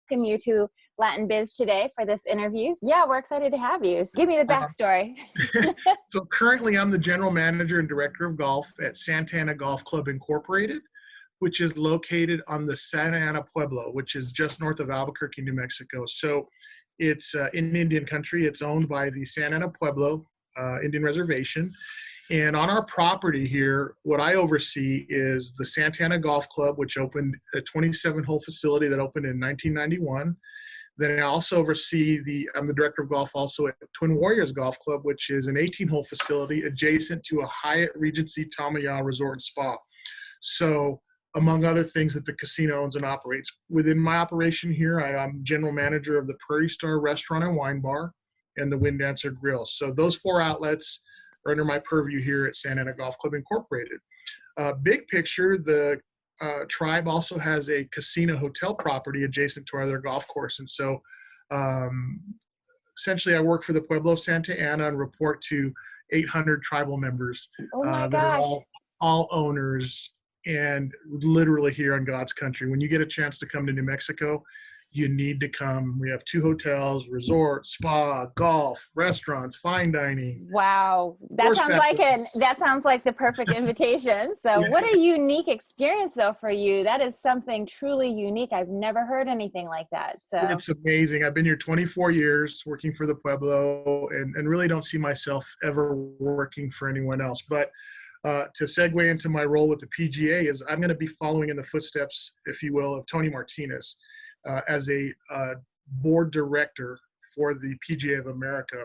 welcome you to Latin Biz today for this interview. Yeah, we're excited to have you. Give me the backstory. So currently I'm the general manager and director of golf at Santa Ana Golf Club Incorporated, which is located on the Santa Ana Pueblo, which is just north of Albuquerque, New Mexico. So it's in Indian country. It's owned by the Santa Ana Pueblo Indian Reservation. And on our property here, what I oversee is the Santa Ana Golf Club, which opened a 27-hole facility that opened in 1991. Then I also oversee I'm the director of golf also at Twin Warriors Golf Club, which is an 18-hole facility adjacent to a Hyatt Regency Tamaya Resort and Spa. So among other things that the casino owns and operates. Within my operation here, I'm general manager of the Prairie Star Restaurant and Wine Bar and the Wind Dancer Grill. So those 4 outlets are under my purview here at Santa Ana Golf Club Incorporated. Big picture, the tribe also has a casino hotel property adjacent to our other golf course. And so essentially I work for the Pueblo of Santa Ana and report to 800 tribal members that are all owners and literally here on God's country. When you get a chance to come to New Mexico, you need to come. We have 2 hotels, resort, spa, golf, restaurants, fine dining. Wow. That sounds like the perfect invitation. So yeah. What a unique experience though for you. That is something truly unique. I've never heard anything like that. So it's amazing. I've been here 24 years working for the Pueblo and really don't see myself ever working for anyone else. But to segue into my role with the PGA is I'm going to be following in the footsteps, if you will, of Tony Martinez. As a board director for the PGA of America.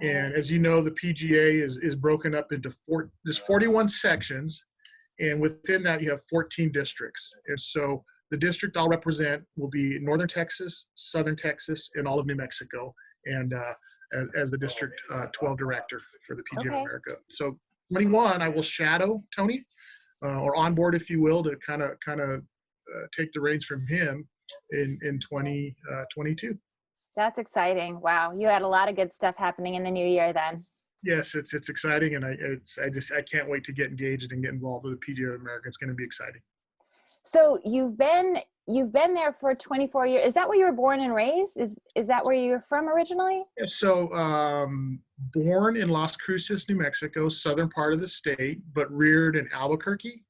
And as you know, the PGA is broken up into there's 41 sections, and within that you have 14 districts. And so the district I'll represent will be Northern Texas, Southern Texas, and all of New Mexico, and as the District 12 director for the PGA of America. So 21, I will shadow Tony, or onboard, if you will, to kind of take the reins from him in 2022. That's exciting. Wow. You had a lot of good stuff happening in the new year then. Yes, it's exciting. And I can't wait to get engaged and get involved with the PGA of America. It's going to be exciting. So you've been there for 24 years. Is that where you were born and raised? Is that where you're from originally? Yeah, so born in Las Cruces, New Mexico, southern part of the state, but reared in Albuquerque,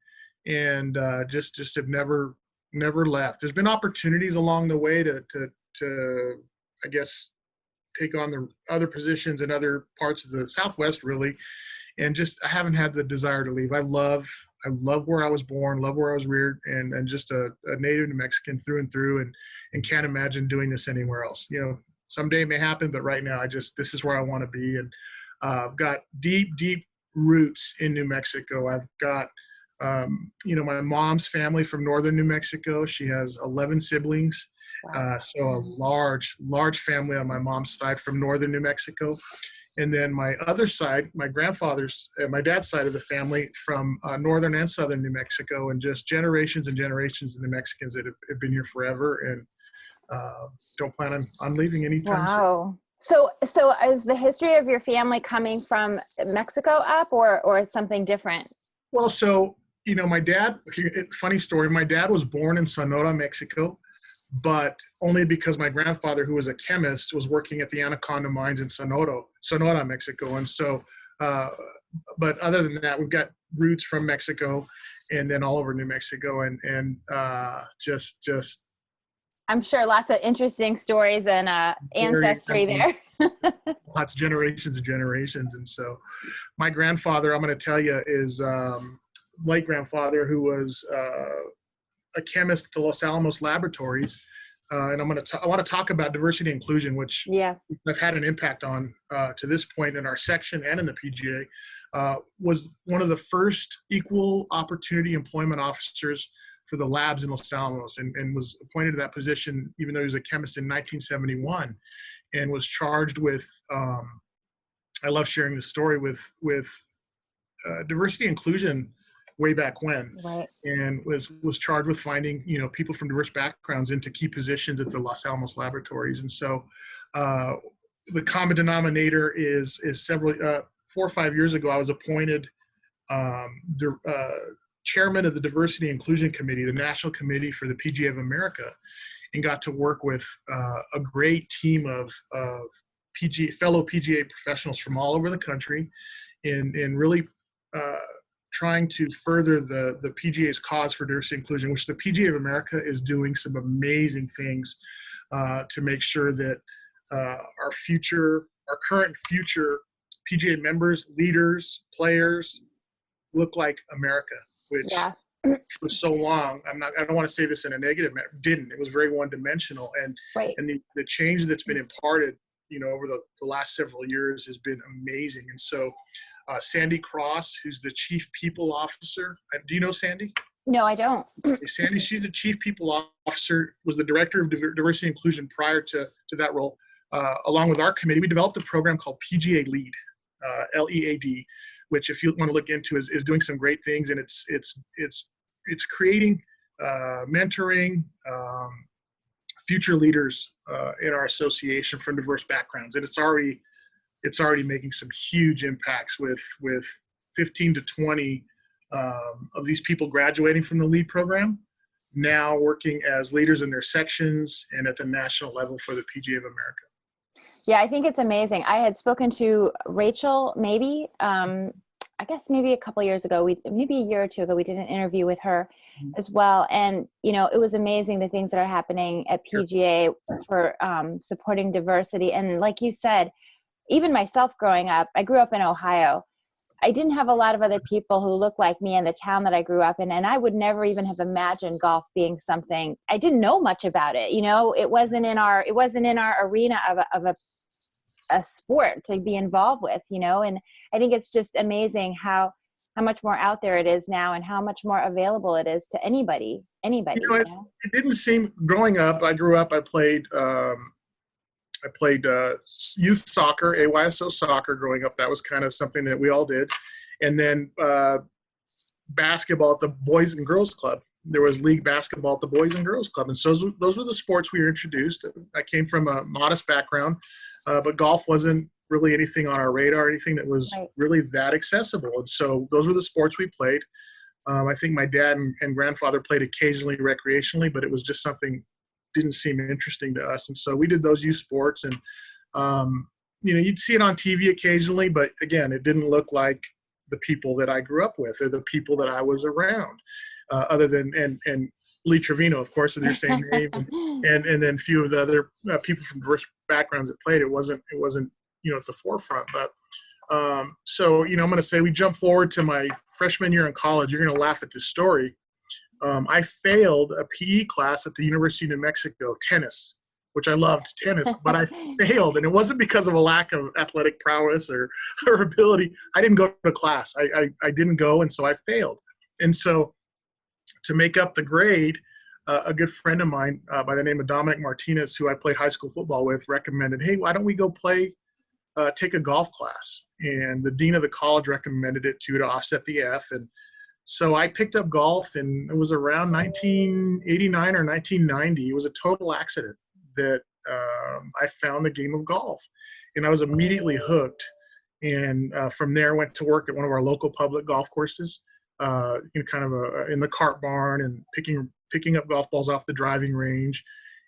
and just have never left. There's been opportunities along the way to I guess take on the other positions in other parts of the Southwest really, and just I haven't had the desire to leave. I love where I was born, love where I was reared, and just a native New Mexican through and through, and can't imagine doing this anywhere else. You know, someday it may happen, but right now this is where I want to be. And I've got deep roots in New Mexico. I've got my mom's family from northern New Mexico. She has 11 siblings. So a large family on my mom's side from northern New Mexico. And then my other side, my dad's side of the family from northern and southern New Mexico, and just generations and generations of New Mexicans that have been here forever and don't plan on leaving anytime soon. So is the history of your family coming from Mexico up or something different? Well, so my dad, funny story, my dad was born in Sonora, Mexico, but only because my grandfather, who was a chemist, was working at the Anaconda mines in Sonora, Mexico. And so, but other than that, we've got roots from Mexico and then all over New Mexico and just. I'm sure lots of interesting stories and ancestry there. Lots of generations and generations. And so my grandfather, I'm going to tell you, is late grandfather who was a chemist at the Los Alamos laboratories. And I want to talk about diversity and inclusion, which I've had an impact on to this point in our section and in the PGA, was one of the first equal opportunity employment officers for the labs in Los Alamos, and was appointed to that position even though he was a chemist in 1971, and was charged with, I love sharing this story, with diversity and inclusion way back when, and was charged with finding people from diverse backgrounds into key positions at the Los Alamos laboratories. And so the common denominator is several 4 or 5 years ago I was appointed chairman of the Diversity and Inclusion Committee, the National Committee for the PGA of America. and got to work with a great team of fellow PGA professionals from all over the country, in really trying to further the PGA's cause for diversity and inclusion, which the PGA of America is doing some amazing things to make sure that our current future PGA members, leaders, players look like America, which for so long, I don't want to say this in a negative manner, it was very one-dimensional, and the change that's been imparted, over the last several years has been amazing. And so Sandy Cross, who's the Chief People Officer, do you know Sandy? No, I don't. Sandy, she's the Chief People Officer, was the Director of Diversity and Inclusion prior to that role. Along with our committee, we developed a program called PGA Lead, LEAD, which, if you want to look into, is doing some great things, and it's creating, mentoring future leaders in our association from diverse backgrounds, and it's already making some huge impacts with 15 to 20 of these people graduating from the LEAD program, now working as leaders in their sections and at the national level for the PGA of America. Yeah, I think it's amazing. I had spoken to Rachel, I guess maybe a couple of years ago, maybe a year or two ago, we did an interview with her as well. And, it was amazing the things that are happening at PGA for supporting diversity. And like you said, even myself growing up, I grew up in Ohio. I didn't have a lot of other people who looked like me in the town that I grew up in. And I would never even have imagined golf being something, I didn't know much about it. It wasn't in our arena of a sport to be involved with, and I think it's just amazing how much more out there it is now, and how much more available it is to anybody. It didn't seem, growing up, I played youth soccer, AYSO soccer growing up. That was kind of something that we all did. And then basketball at the Boys and Girls Club. There was league basketball at the Boys and Girls Club. And so those were the sports we were introduced. I came from a modest background, but golf wasn't really anything on our radar, anything that was really that accessible. And so those were the sports we played. I think my dad and grandfather played occasionally recreationally, but it was just something didn't seem interesting to us. And so we did those youth sports, and you'd see it on TV occasionally, but again, it didn't look like the people that I grew up with or the people that I was around, other than and Lee Trevino, of course, with your same name, and then a few of the other people from diverse backgrounds that played. It wasn't at the forefront. But so I'm going to say we jump forward to my freshman year in college. You're going to laugh at this story. I failed a PE class at the University of New Mexico, tennis, which I loved tennis, but I failed. And it wasn't because of a lack of athletic prowess or ability. I didn't go to class. I didn't go, and so I failed. And so to make up the grade, a good friend of mine by the name of Dominic Martinez, who I played high school football with, recommended, hey, why don't we go take a golf class? And the dean of the college recommended it to offset the F. And so I picked up golf, and it was around 1989 or 1990. It was a total accident that I found the game of golf, and I was immediately hooked. And from there, went to work at one of our local public golf courses, kind of in the cart barn, and picking up golf balls off the driving range.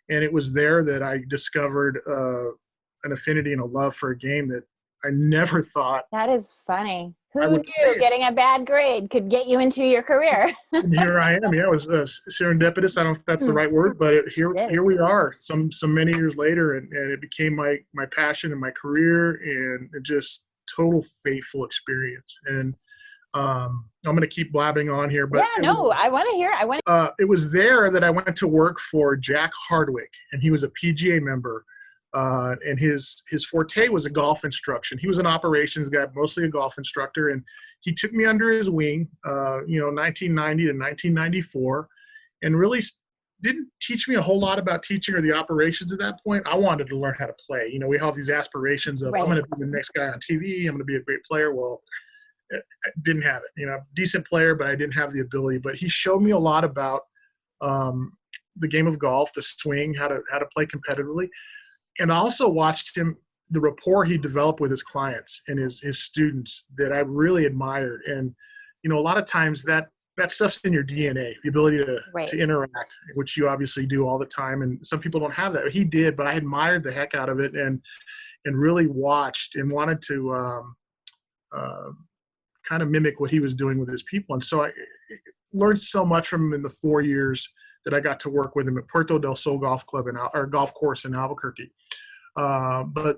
And it was there that I discovered an affinity and a love for a game that I never thought. That is funny. Who knew getting a bad grade could get you into your career? Here I am. Yeah, it was serendipitous. I don't know if that's the right word, but here we are some many years later, and it became my passion and my career, and it just total fateful experience. And I'm going to keep blabbing on here, but I want to hear. It was there that I went to work for Jack Hardwick, and he was a PGA member. And his forte was a golf instruction. He was an operations guy, mostly a golf instructor, and he took me under his wing, 1990 to 1994, and really didn't teach me a whole lot about teaching or the operations at that point. I wanted to learn how to play. We have these aspirations of, I'm going to be the next guy on TV. I'm going to be a great player. Well, I didn't have it. Decent player, but I didn't have the ability. But he showed me a lot about the game of golf, the swing, how to play competitively. And I also watched the rapport he developed with his clients and his students that I really admired. And, a lot of times that that stuff's in your DNA, the ability Right. to interact, which you obviously do all the time. And some people don't have that. He did, but I admired the heck out of it and really watched and wanted to uh, kind of mimic what he was doing with his people. And so I learned so much from him in the 4 years that I got to work with him at Puerto del Sol Golf Club or golf course in Albuquerque. But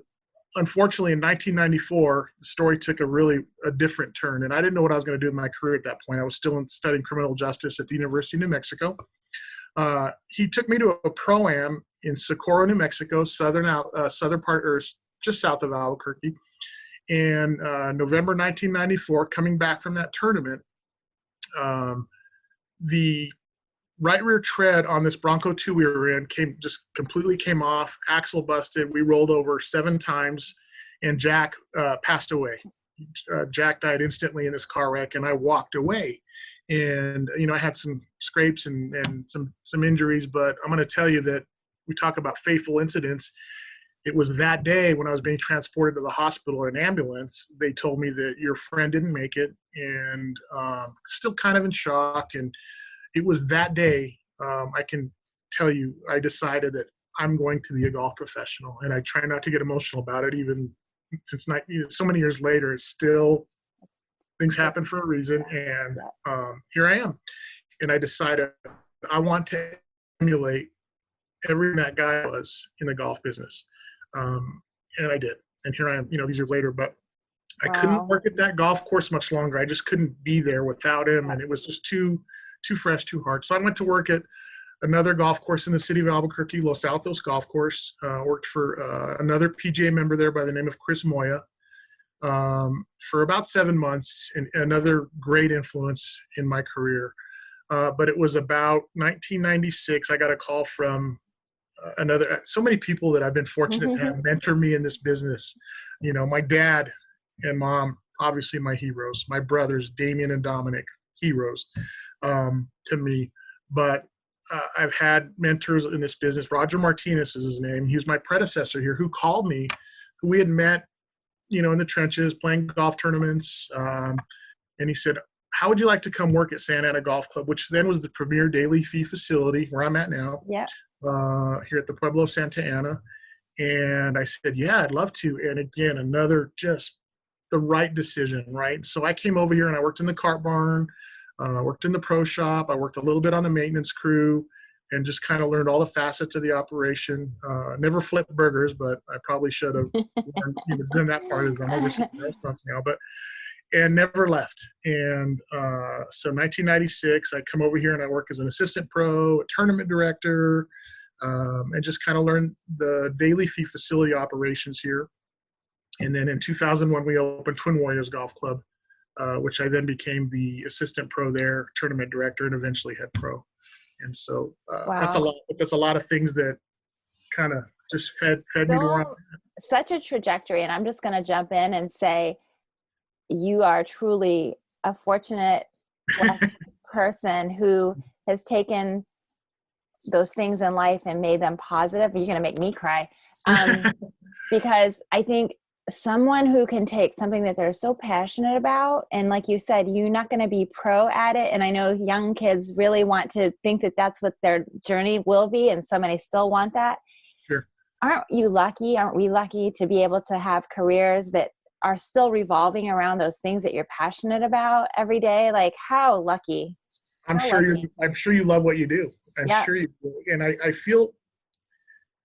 unfortunately, in 1994, the story took a different turn, and I didn't know what I was going to do with my career at that point. I was still studying criminal justice at the University of New Mexico. He took me to a pro-am in Socorro, New Mexico, southern part, or just south of Albuquerque. And November 1994, coming back from that tournament, the right rear tread on this Bronco 2 we were in completely came off, axle busted. We rolled over 7 times, and Jack passed away. Jack died instantly in this car wreck, and I walked away. And, I had some scrapes and some injuries, but I'm going to tell you that we talk about fateful incidents. It was that day when I was being transported to the hospital in an ambulance, they told me that your friend didn't make it, and still kind of in shock. And it was that day, I can tell you, I decided that I'm going to be a golf professional. And I try not to get emotional about it, even since so many years later. It's still, things happen for a reason. And here I am. And I decided I want to emulate everything that guy was in the golf business. And I did. And here I am, these years later. But I couldn't work at that golf course much longer. I just couldn't be there without him. And it was just too fresh, too hard. So I went to work at another golf course in the city of Albuquerque, Los Altos Golf Course. Worked for another PGA member there by the name of Chris Moya for about 7 months, and another great influence in my career. But it was about 1996. I got a call from so many people that I've been fortunate to have mentor me in this business. My dad and mom, obviously my heroes. My brothers, Damien and Dominic, heroes to me. But I've had mentors in this business. Roger Martinez is his name. He was my predecessor here, who called me, who we had met, in the trenches playing golf tournaments. And he said, how would you like to come work at Santa Ana Golf Club, which then was the premier daily fee facility where I'm at now. Yeah. Here at the Pueblo of Santa Ana. And I said, yeah, I'd love to. And again, another just the right decision, right? So I came over here and I worked in the cart barn, worked in the pro shop. I worked a little bit on the maintenance crew and just kind of learned all the facets of the operation. Never flipped burgers, but I probably should have done that part as I'm overseeing restaurants now, and never left. And so 1996, I come over here and I work as an assistant pro, a tournament director, and just kind of learned the daily fee facility operations here. And then in 2001, we opened Twin Warriors Golf Club, which I then became the assistant pro there, tournament director, and eventually head pro. And so that's a lot of things that kind of just fed me to where such a trajectory. And I'm just going to jump in and say, you are truly a fortunate, blessed person who has taken those things in life and made them positive. You're going to make me cry. Because I think someone who can take something that they're so passionate about, and like you said, you're not going to be pro at it. And I know young kids really want to think that that's what their journey will be. And so many still want that. Sure. Aren't we lucky to be able to have careers that are still revolving around those things that you're passionate about every day? Like, how lucky. I'm sure you love what you do. I'm sure you do. And I feel,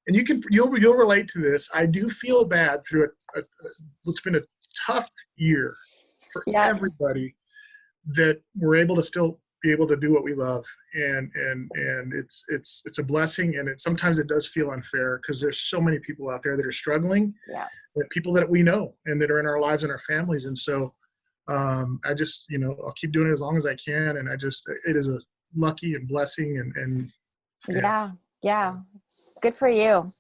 and you'll relate to this. I do feel bad through what's been a tough year for everybody, that we're able to still be able to do what we love. And it's a blessing. And sometimes it does feel unfair because there's so many people out there that are struggling, people that we know and that are in our lives and our families. And so I just, I'll keep doing it as long as I can. And it is a lucky and blessing and yeah. Good for you.